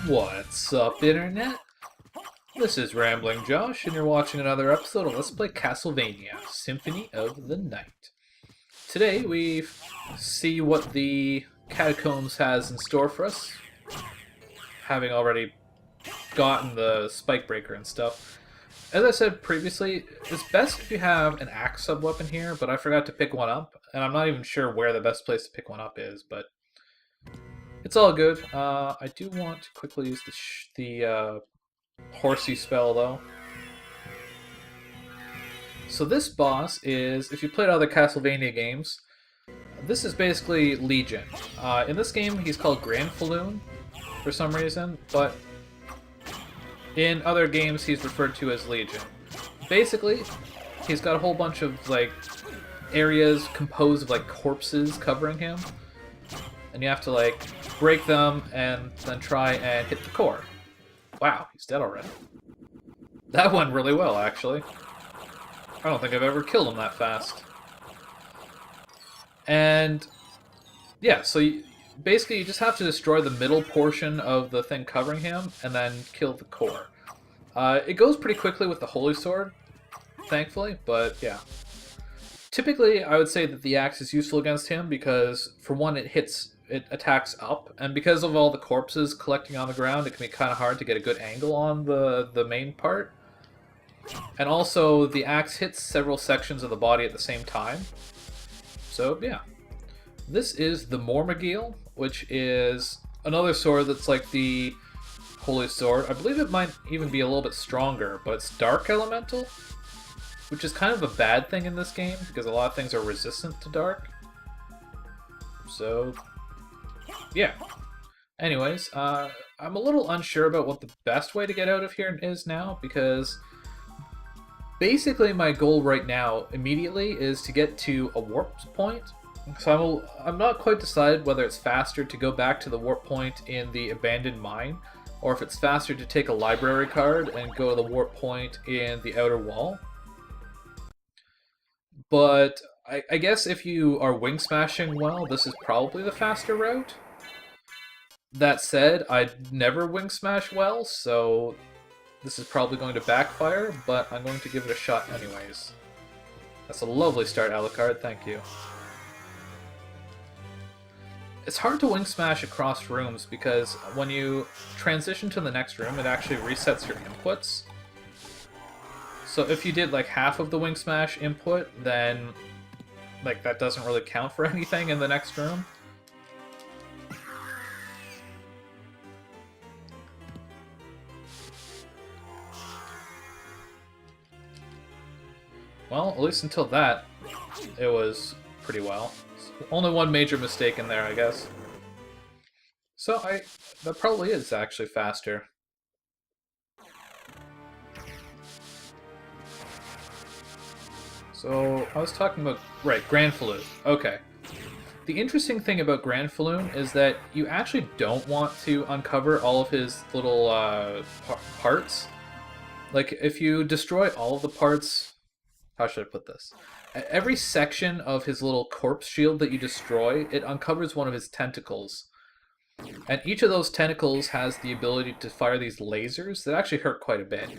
What's up, Internet? This is Rambling Josh, and you're watching another episode of Let's Play Castlevania, Symphony of the Night. Today, we see what the Catacombs has in store for us, having already gotten the Spike Breaker and stuff. As I said previously, it's best if you have an axe sub-weapon here, but I forgot to pick one up, and I'm not even sure where the best place to pick one up is, but it's all good. I do want to quickly use the horsey spell, though. So this boss is, if you played other Castlevania games, this is basically Legion. In this game, he's called Granfaloon for some reason, but in other games, he's referred to as Legion. Basically, he's got a whole bunch of areas composed of corpses covering him, and you have to break them and then try and hit the core. Wow, he's dead already. That went really well, actually. I don't think I've ever killed him that fast. And yeah, so basically you just have to destroy the middle portion of the thing covering him and then kill the core. It goes pretty quickly with the Holy Sword, thankfully, but yeah. Typically, I would say that the axe is useful against him because, for one, it attacks up, and because of all the corpses collecting on the ground, it can be kind of hard to get a good angle on the main part. And also, the axe hits several sections of the body at the same time. So, yeah. This is the Mormagil, which is another sword that's like the Holy Sword. I believe it might even be a little bit stronger, but it's Dark Elemental, which is kind of a bad thing in this game, because a lot of things are resistant to Dark. So, yeah. Anyways, I'm a little unsure about what the best way to get out of here is now, because basically my goal right now, immediately, is to get to a warp point. So I'm not quite decided whether it's faster to go back to the warp point in the abandoned mine, or if it's faster to take a library card and go to the warp point in the outer wall. But I guess if you are wing smashing well, this is probably the faster route. That said, I'd never wing smash well, so this is probably going to backfire, but I'm going to give it a shot anyways. That's a lovely start, Alucard, thank you. It's hard to wing smash across rooms because when you transition to the next room, it actually resets your inputs. So if you did half of the wing smash input, then that doesn't really count for anything in the next room. Well, at least until that, it was pretty well. Only one major mistake in there, I guess. So that probably is actually faster. So, I was talking about, right, Granfaloon. Okay. The interesting thing about Granfaloon is that you actually don't want to uncover all of his little parts. If you destroy all of the parts... How should I put this? Every section of his little corpse shield that you destroy, it uncovers one of his tentacles. And each of those tentacles has the ability to fire these lasers that actually hurt quite a bit.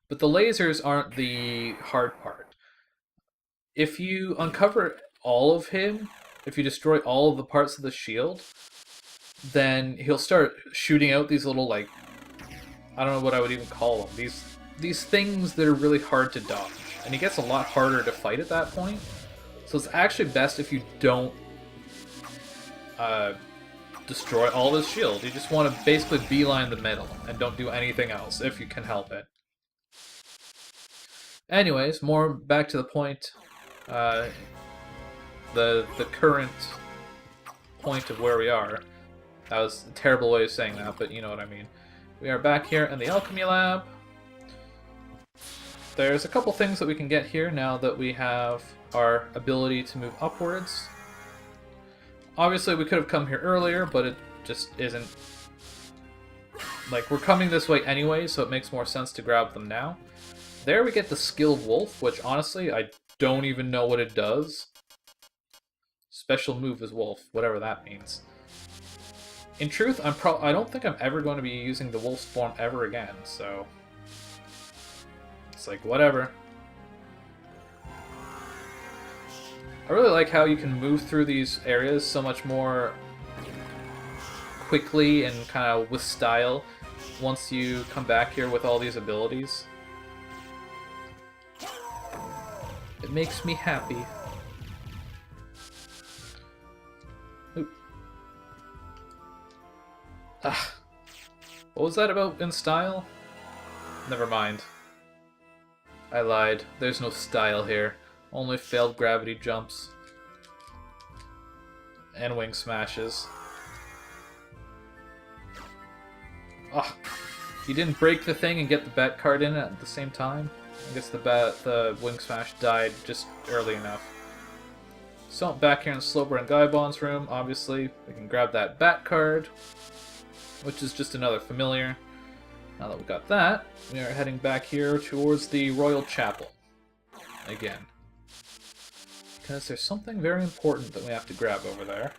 But the lasers aren't the hard part. If you uncover all of him, if you destroy all of the parts of the shield, then he'll start shooting out these little, I don't know what I would even call them. These things that are really hard to dodge. And he gets a lot harder to fight at that point. So it's actually best if you don't destroy all his shield. You just want to basically beeline the middle and don't do anything else if you can help it. Anyways, more back to the point. The current point of where we are. That was a terrible way of saying that, but you know what I mean. We are back here in the Alchemy Lab. There's a couple things that we can get here now that we have our ability to move upwards. Obviously, we could have come here earlier, but it just isn't... we're coming this way anyway, so it makes more sense to grab them now. There we get the Skill Wolf, which honestly, I don't even know what it does. Special move is Wolf, whatever that means. In truth, I don't think I'm ever going to be using the wolf's form ever again, so it's like whatever. I really like how you can move through these areas so much more quickly and kind of with style once you come back here with all these abilities. It makes me happy. Oop. Ah. What was that about in style? Never mind. I lied. There's no style here. Only failed gravity jumps. And wing smashes. Ah. You didn't break the thing and get the bat card in at the same time? I guess the wing smash died just early enough. So back here in Slowbro and Gaibon's room, obviously, we can grab that bat card, which is just another familiar. Now that we got that, we are heading back here towards the Royal Chapel. Again. Because there's something very important that we have to grab over there.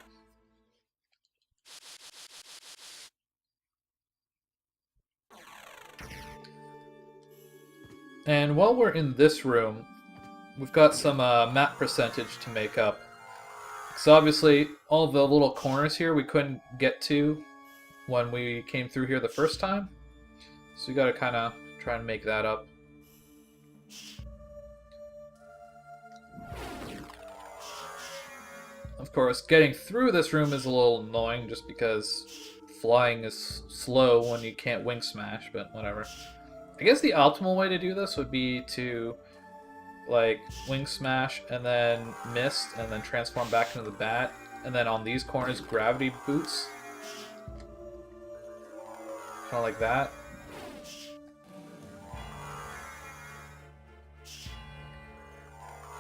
And while we're in this room, we've got some map percentage to make up. So obviously, all the little corners here we couldn't get to when we came through here the first time. So we gotta kind of try and make that up. Of course, getting through this room is a little annoying just because flying is slow when you can't wing smash, but whatever. I guess the optimal way to do this would be to like wing smash and then mist and then transform back into the bat, and then on these corners gravity boots. Kind of like that.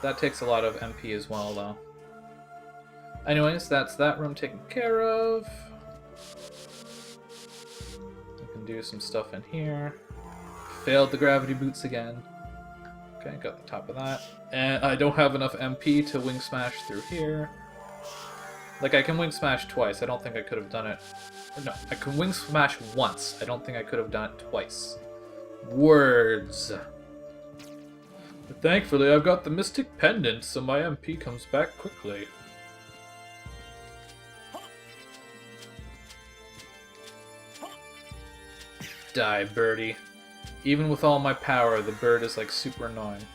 That takes a lot of MP as well, though. Anyways, that's that room taken care of. We can do some stuff in here. Failed the gravity boots again. Okay, got the top of that. And I don't have enough MP to wing smash through here. Like, I can wing smash twice. I don't think I could have done it. Or no, I can wing smash once. I don't think I could have done it twice. Words. But thankfully, I've got the Mystic Pendant, so my MP comes back quickly. Die, birdie. Even with all my power, the bird is like super annoying.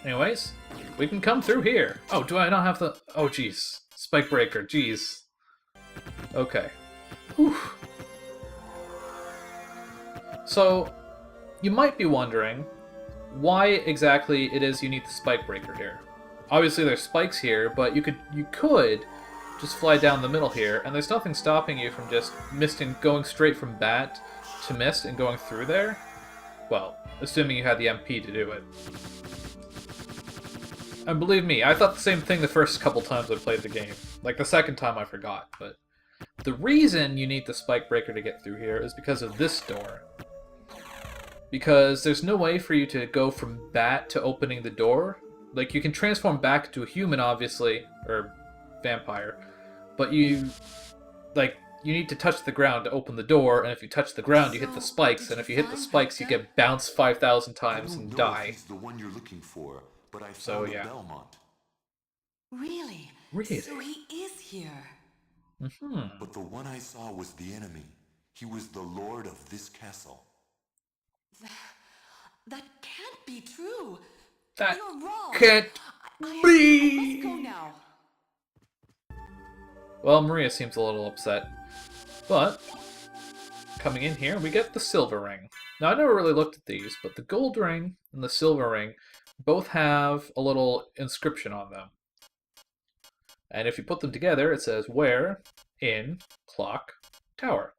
Anyways, we can come through here. Oh, do I not have the... Oh, jeez. Spike breaker, jeez. Okay. Whew. So, you might be wondering why exactly it is you need the spike breaker here. Obviously there's spikes here, but you could just fly down the middle here, and there's nothing stopping you from just misting, going straight from bat to mist and going through there. Well, assuming you had the MP to do it. And believe me, I thought the same thing the first couple times I played the game. Like the second time I forgot, but the reason you need the spike breaker to get through here is because of this door. Because there's no way for you to go from bat to opening the door. Like, you can transform back to a human, obviously, or vampire, but you need to touch the ground to open the door, and if you touch the ground, you hit the spikes, and if you hit the spikes, you get bounced 5,000 times and die. The one you're looking for, but I So, found yeah. Belmont. Really? Really? So he is here. Mm-hmm. But the one I saw was the enemy. He was the lord of this castle. That can't be true. That You're wrong. can't I be! must go now. Well, Maria seems a little upset. But, coming in here, we get the silver ring. Now, I never really looked at these, but the gold ring and the silver ring both have a little inscription on them. And if you put them together, it says, "Where in Clock Tower."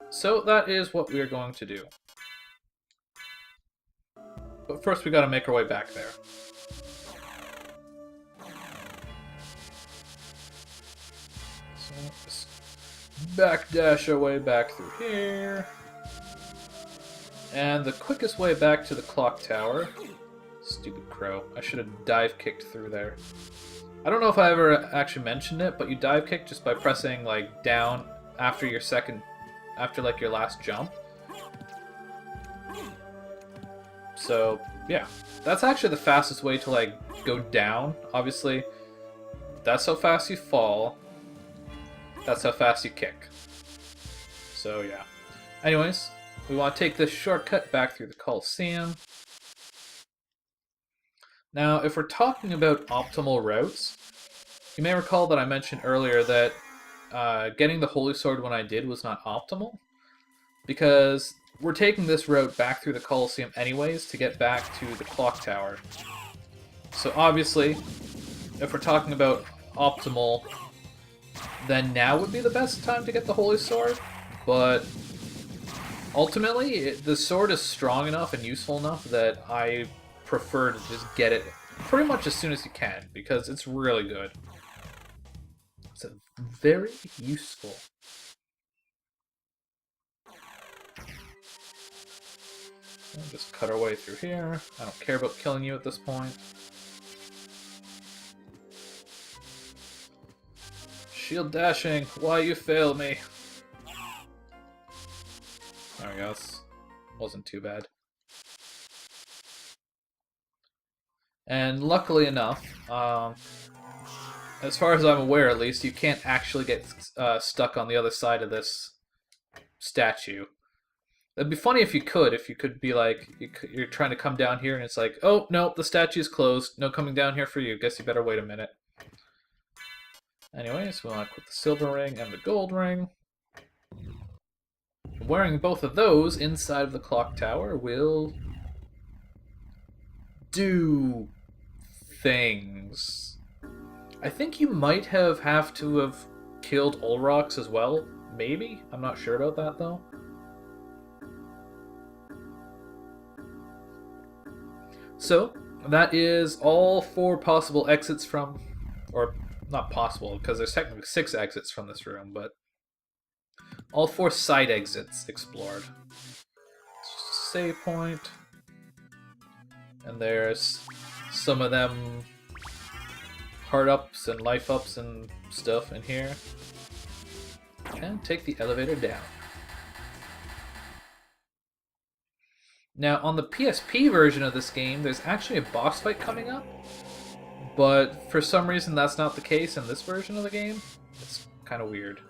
So that is what we are going to do. But first we gotta make our way back there. So just backdash our way back through here. And the quickest way back to the clock tower... Stupid crow. I should have dive kicked through there. I don't know if I ever actually mentioned it, but you dive kick just by pressing like down after your like your last jump. So yeah, that's actually the fastest way to like go down. Obviously, that's how fast you fall. That's how fast you kick. So yeah. Anyways, we want to take this shortcut back through the Colosseum. Now, if we're talking about optimal routes, you may recall that I mentioned earlier that getting the Holy Sword when I did was not optimal, because we're taking this route back through the Colosseum anyways to get back to the clock tower. So obviously, if we're talking about optimal, then now would be the best time to get the Holy Sword, but ultimately, the sword is strong enough and useful enough that I prefer to just get it pretty much as soon as you can, because it's really good. It's very useful. We'll just cut our way through here. I don't care about killing you at this point. Shield dashing, why you fail me? There we go, this wasn't too bad. And luckily enough, as far as I'm aware at least, you can't actually get stuck on the other side of this statue. It'd be funny if you could be like, you're trying to come down here and it's like, oh, no, the statue's closed, no coming down here for you, guess you better wait a minute. Anyways, we want to equip the silver ring and the gold ring. Wearing both of those inside of the clock tower will do things. I think you might have to have killed Olrox as well, maybe? I'm not sure about that though. So, that is all 4 possible exits from, or not possible, because there's technically 6 exits from this room, but all 4 side exits explored. It's just a save point. And there's some of them heart ups and life ups and stuff in here. And take the elevator down. Now, on the PSP version of this game, there's actually a boss fight coming up, but for some reason that's not the case in this version of the game. It's kind of weird.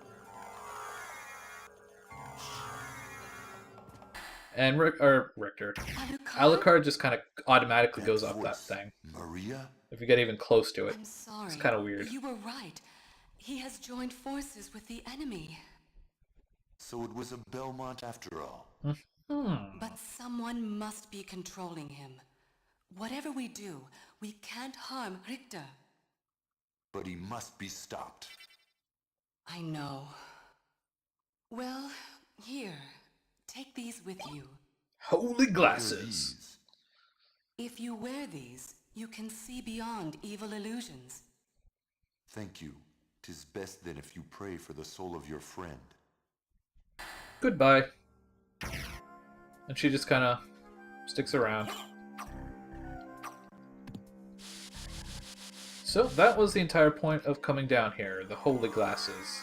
And Richter. Alucard just kind of automatically goes up that thing. Maria? If you get even close to it. I'm sorry. It's kind of weird. You were right. He has joined forces with the enemy. So it was a Belmont after all. But someone must be controlling him. Whatever we do, we can't harm Richter. But he must be stopped. I know. Well, here. Take these with you. Holy What are glasses. these? If you wear these, you can see beyond evil illusions. Thank you. 'Tis best then if you pray for the soul of your friend. Goodbye. And she just kind of sticks around. So that was the entire point of coming down here, the holy glasses.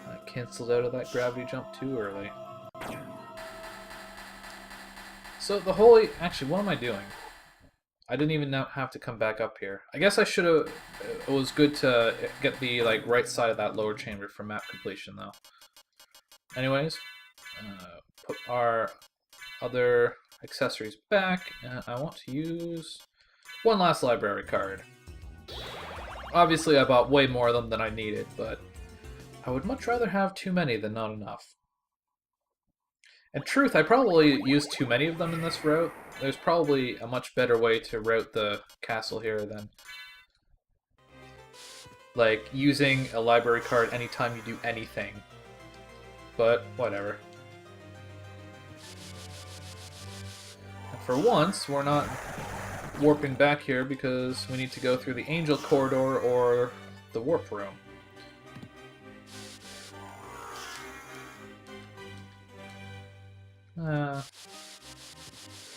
I canceled out of that gravity jump too early. So the holy... Actually, what am I doing? I didn't even have to come back up here. I guess I should have... It was good to get the right side of that lower chamber for map completion, though. Anyways, put our other accessories back. I want to use one last library card. Obviously, I bought way more of them than I needed, but I would much rather have too many than not enough. In truth, I probably used too many of them in this route. There's probably a much better way to route the castle here than using a library card anytime you do anything. But whatever. And for once, we're not warping back here because we need to go through the Angel Corridor or the Warp Room.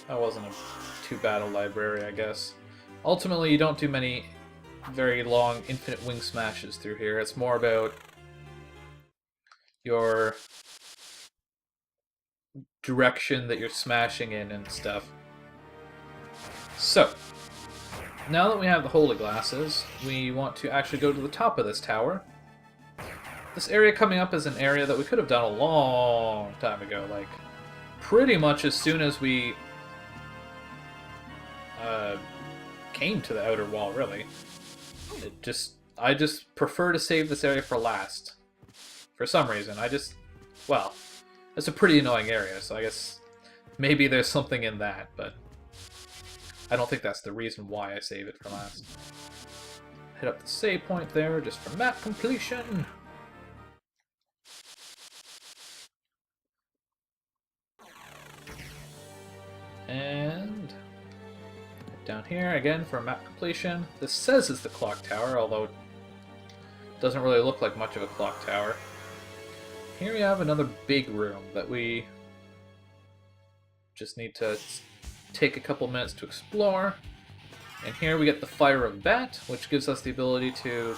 That wasn't a 2-battle library, I guess. Ultimately, you don't do many very long infinite wing smashes through here. It's more about your direction that you're smashing in and stuff. So, now that we have the holy glasses, we want to actually go to the top of this tower. This area coming up is an area that we could have done a long time ago, like pretty much as soon as we came to the outer wall, really. I just prefer to save this area for last. For some reason, well, it's a pretty annoying area, so I guess maybe there's something in that, but I don't think that's the reason why I save it for last. Hit up the save point there, just for map completion. And down here again for map completion. This says it's the clock tower, although it doesn't really look like much of a clock tower. Here we have another big room that we just need to take a couple minutes to explore. And here we get the Fire of Bat, which gives us the ability to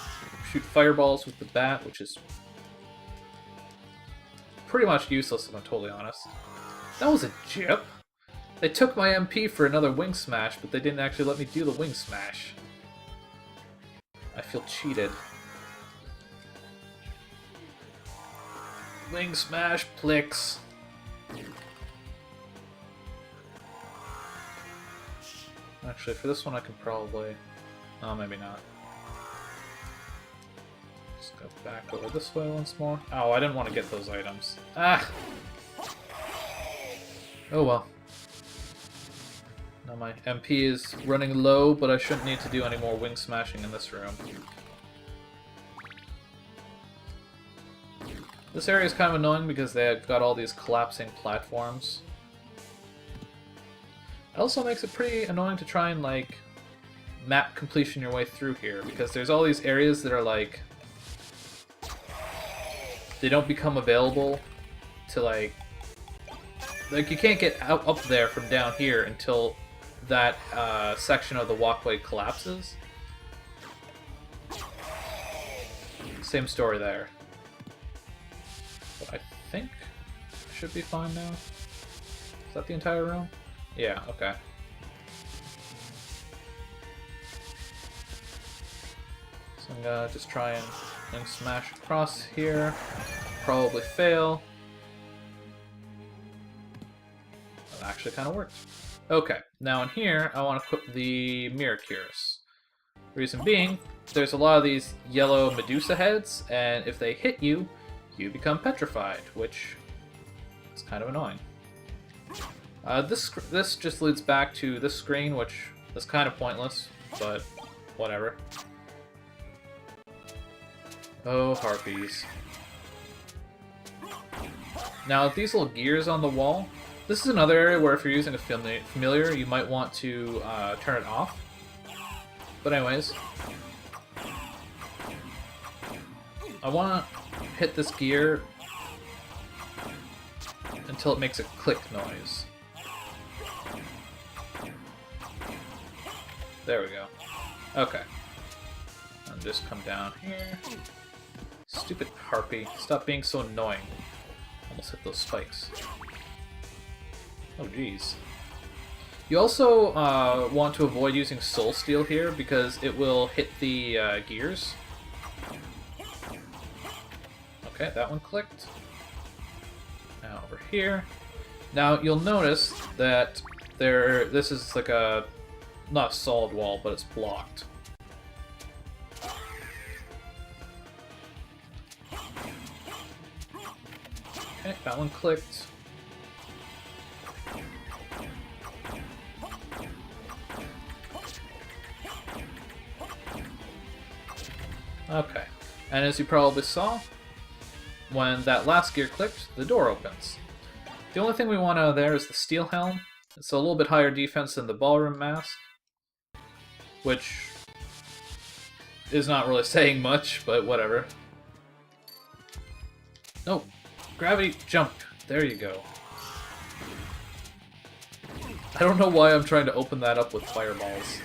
shoot fireballs with the bat, which is pretty much useless if I'm totally honest. That was a jip! They took my MP for another wing smash, but they didn't actually let me do the wing smash. I feel cheated. Wing smash, Plix. Actually, for this one I can probably... Oh, maybe not. Just go back over this way once more. Oh, I didn't want to get those items. Ah! Oh well. Now my MP is running low, but I shouldn't need to do any more wing smashing in this room. This area is kind of annoying because they've got all these collapsing platforms. It also makes it pretty annoying to try and, like, map completion your way through here, because there's all these areas that are, like, they don't become available to, like, you can't get up there from down here until that section of the walkway collapses. Same story there. But I think I should be fine now. Is that the entire room? Yeah, okay. So I'm gonna just try and smash across here. Probably fail. That actually kind of worked. Okay, now in here, I want to equip the Mirror Cures. Reason being, there's a lot of these yellow Medusa heads, and if they hit you, you become petrified, which is kind of annoying. This just leads back to this screen, which is kind of pointless, but whatever. Oh, harpies. Now, these little gears on the wall, this is another area where if you're using a familiar, you might want to turn it off. But anyways, I want to hit this gear until it makes a click noise. There we go. Okay. And just come down here. Stupid harpy. Stop being so annoying. Almost hit those spikes. Oh jeez. You also want to avoid using Soul Steel here because it will hit the gears. Okay, that one clicked. Now over here. Now you'll notice that this is like a not a solid wall, but it's blocked. Okay, that one clicked. Okay, and as you probably saw, when that last gear clicked, the door opens. The only thing we want out of there is the steel helm. It's a little bit higher defense than the ballroom mask, which is not really saying much, but whatever. No, gravity jumped. There you go. I don't know why I'm trying to open that up with fireballs.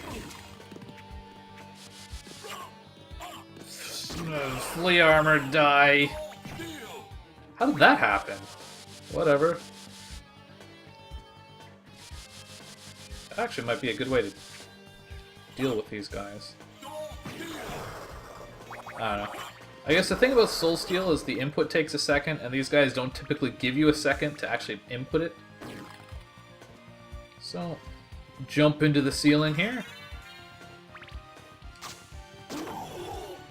Flea armor, die! How did that happen? Whatever. Actually, might be a good way to deal with these guys. I don't know. I guess the thing about Soul Steel is the input takes a second, and these guys don't typically give you a second to actually input it. So, jump into the ceiling here.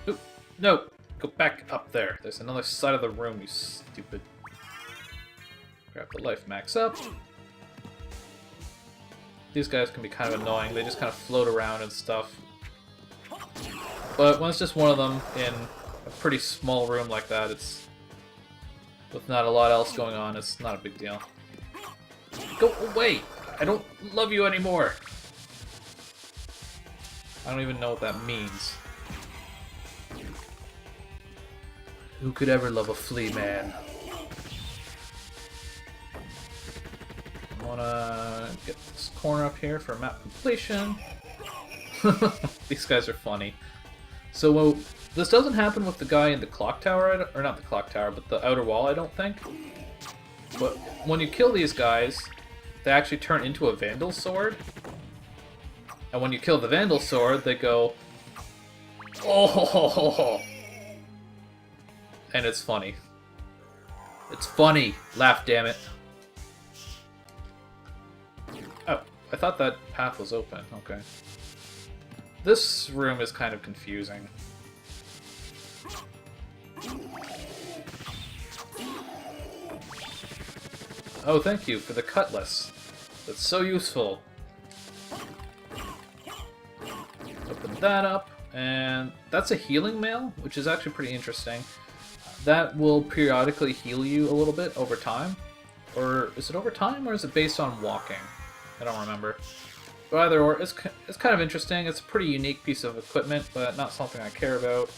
Oop, no! Go back up there. There's another side of the room, you stupid. Grab the life max up. These guys can be kind of annoying. They just kind of float around and stuff. But when it's just one of them in a pretty small room like that, it's... with not a lot else going on, it's not a big deal. Go away! I don't love you anymore! I don't even know what that means. Who could ever love a flea man? I wanna get this corner up here for map completion. These guys are funny. So, well, this doesn't happen with the guy in the clock tower, or not the clock tower, but the outer wall, I don't think. But when you kill these guys, they actually turn into a Vandal Sword. And when you kill the Vandal Sword, they go... oh! And it's funny. It's funny! Laugh, damn it. Oh, I thought that path was open. Okay. This room is kind of confusing. Oh, thank you for the cutlass. That's so useful. Open that up, and that's a healing mail, which is actually pretty interesting. That will periodically heal you a little bit over time. Or is it over time, or is it based on walking? I don't remember. But either or, it's kind of interesting. It's a pretty unique piece of equipment, but not something I care about.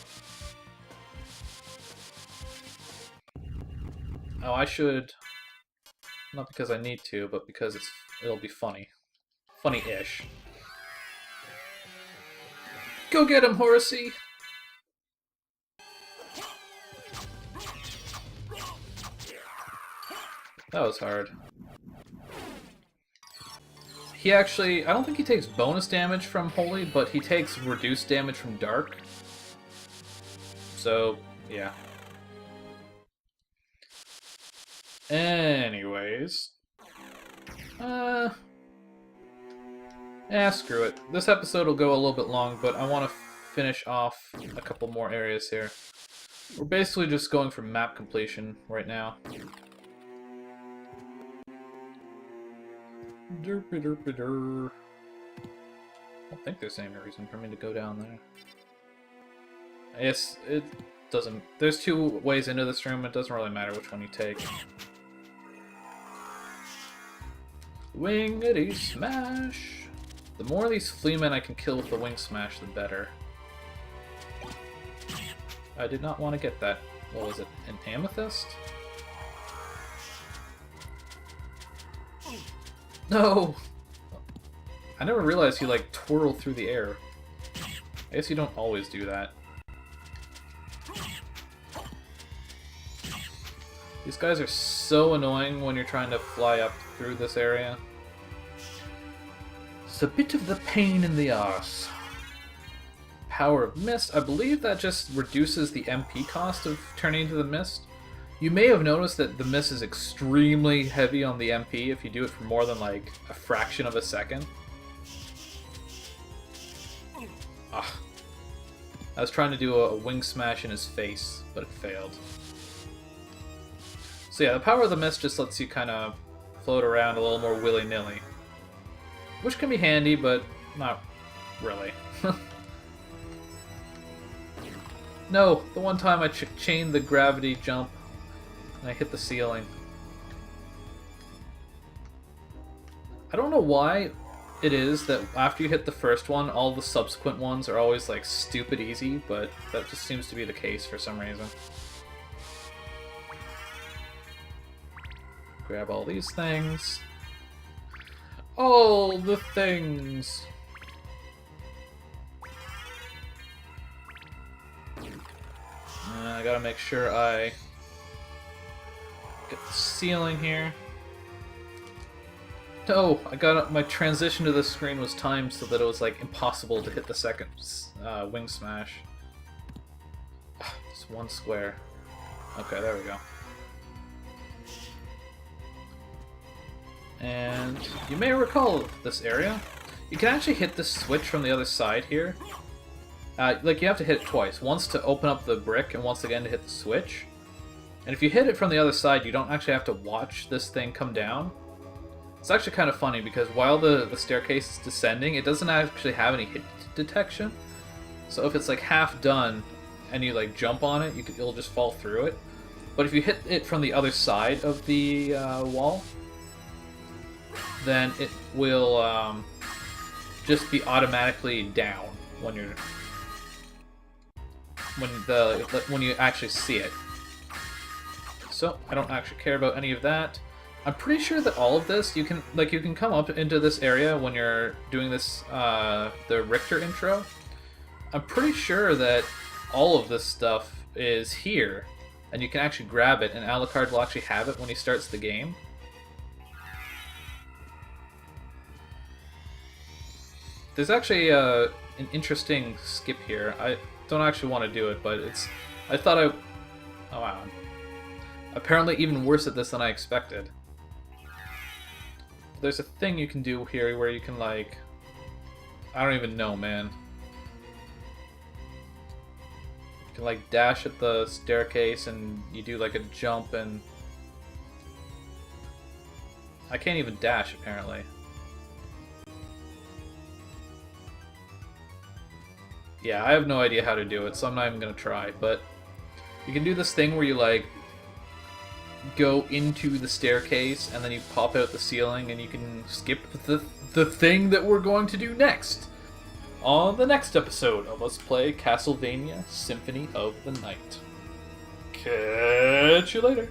Oh, I should... not because I need to, but because it'll be funny. Funny-ish. Go get him, Horace! That was hard. He actually... I don't think he takes bonus damage from Holy, but he takes reduced damage from Dark. So, yeah. Anyways. Screw it. This episode will go a little bit long, but I want to finish off a couple more areas here. We're basically just going for map completion right now. Derpy-derpy-der. I don't think there's any reason for me to go down there. I guess it doesn't... There's two ways into this room, it doesn't really matter which one you take. Wingity smash! The more of these fleamen I can kill with the wing smash, the better. I did not want to get that. What was it? An amethyst? No! I never realized you, like, twirl through the air. I guess you don't always do that. These guys are so annoying when you're trying to fly up through this area. It's a bit of the pain in the arse. Power of Mist. I believe that just reduces the MP cost of turning into the Mist. You may have noticed that the Mist is extremely heavy on the MP if you do it for more than like a fraction of a second. Ugh. I was trying to do a wing smash in his face, but it failed. So yeah, the Power of the Mist just lets you kind of float around a little more willy-nilly. Which can be handy, but not really. No, the one time I chained the gravity jump and I hit the ceiling. I don't know why it is that after you hit the first one, all the subsequent ones are always like stupid easy, but that just seems to be the case for some reason. Grab all these things. All the things. I gotta make sure I get the ceiling here. Oh, I got my transition to the screen was timed so that it was like impossible to hit the second wing smash. Just one square. Okay, there we go. And you may recall this area. You can actually hit this switch from the other side here. Like, you have to hit it twice. Once to open up the brick, and once again to hit the switch. And if you hit it from the other side, you don't actually have to watch this thing come down. It's actually kind of funny, because while the staircase is descending, it doesn't actually have any hit detection. So if it's like half done, and you like jump on it, it'll just fall through it. But if you hit it from the other side of the wall, then it will just be automatically down when you're when you actually see it. So I don't actually care about any of that. I'm pretty sure that all of this you can come up into this area when you're doing this the Richter intro. I'm pretty sure that all of this stuff is here, and you can actually grab it, and Alucard will actually have it when he starts the game. There's actually an interesting skip here. I don't actually want to do it, but I thought oh wow. Apparently even worse at this than I expected. There's a thing you can do here where you can, like... I don't even know, man. You can, like, dash at the staircase and you do, like, a jump and... I can't even dash, apparently. Yeah, I have no idea how to do it, so I'm not even gonna try, but... You can do this thing where you, like... go into the staircase and then you pop out the ceiling and you can skip the thing that we're going to do next on the next episode of Let's Play Castlevania Symphony of the Night. Catch you later.